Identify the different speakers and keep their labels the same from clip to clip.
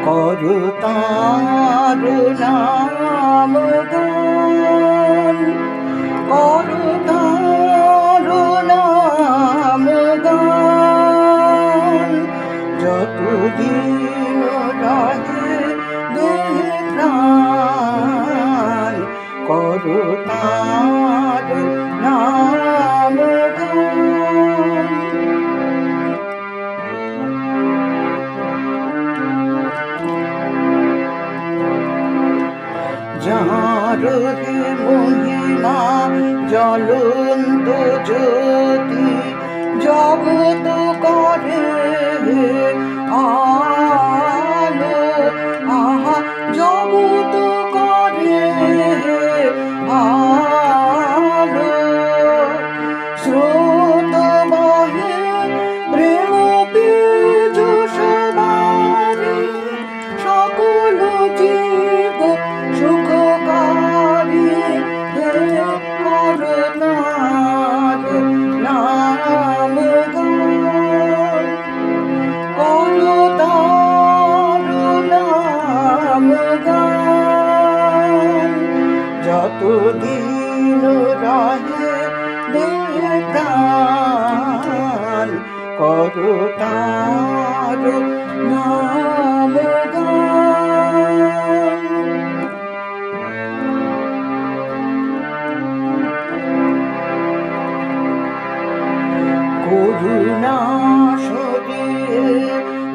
Speaker 1: করো তার নাম গান, করো তার নাম গান, যতদিন রাহে দেহে প্রাণ, করো তার নাম গান। যার হে মহিমা জ্বলন্ত জ্যোতি, জগৎ করে আলো, আহা জগৎ করে আলো। স্রোত বহে প্রেম পীযুষ বারি, সকল জীব সুখকারী, করো তার নাম গান, করো তার নাম গান, যতদিন রাহে দেহে প্রাণ, করো তার নাম গান। করুণা সরিয়ে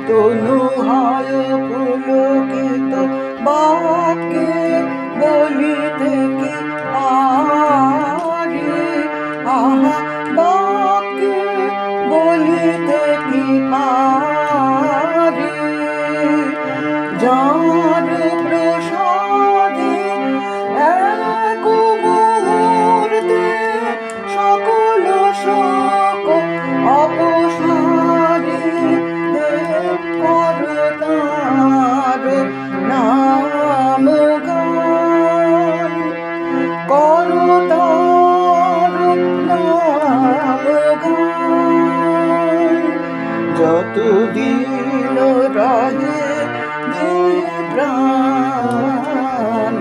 Speaker 1: তনু হয় পুলকিত, বাক্যে বলিতে কি পারি, আহা বাক্যে বলিতে কি পারি। যার প্রসাদে এক মুহূর্তে সকল শোক অপসারে, করো তার নাম গান, করো তার নাম গান, যতদিন রাহে দেহে প্রাণ,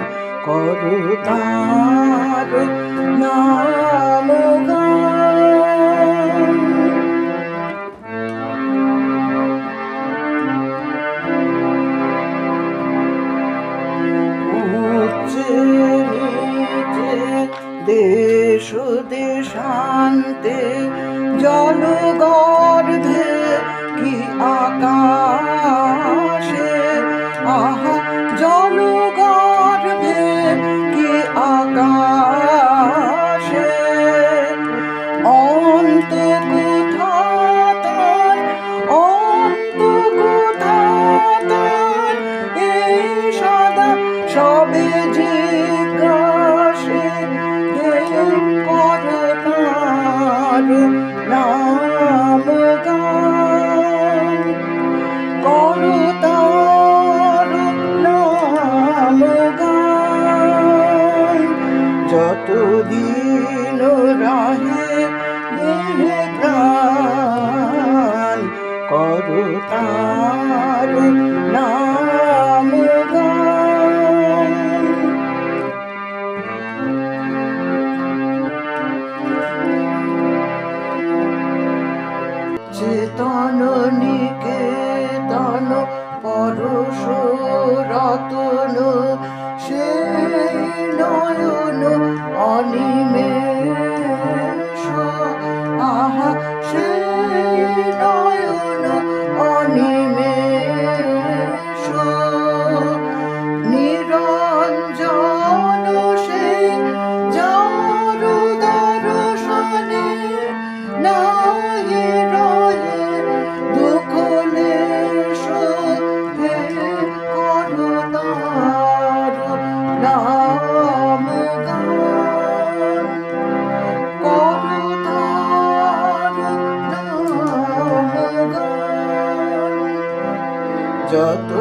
Speaker 1: করো তার নাম গান। উচ্চে নিচে দেশ দেশান্তে, জলগর্ভে কি আকাশে, আহা জলগর্ভে কি আকাশে। অন্ত কোথা তার, অন্ত কোথা তার, এই সদা সবে জিজ্ঞাসে, করো তার নাম গান, করো তার নাম গান, যতদিন রাহে দেহে প্রাণ, করো তার নাম গান। চেতন নিকেতন পরশ রতন, সেই নয়ন অনিমেষ, আহা সেই নয়ন অনিমেষ। নিরঞ্জন সেই যার দর্শনে, নাহি রহে দুঃখ লেশ, করো তার নাম গান, করো তার নাম গান, যত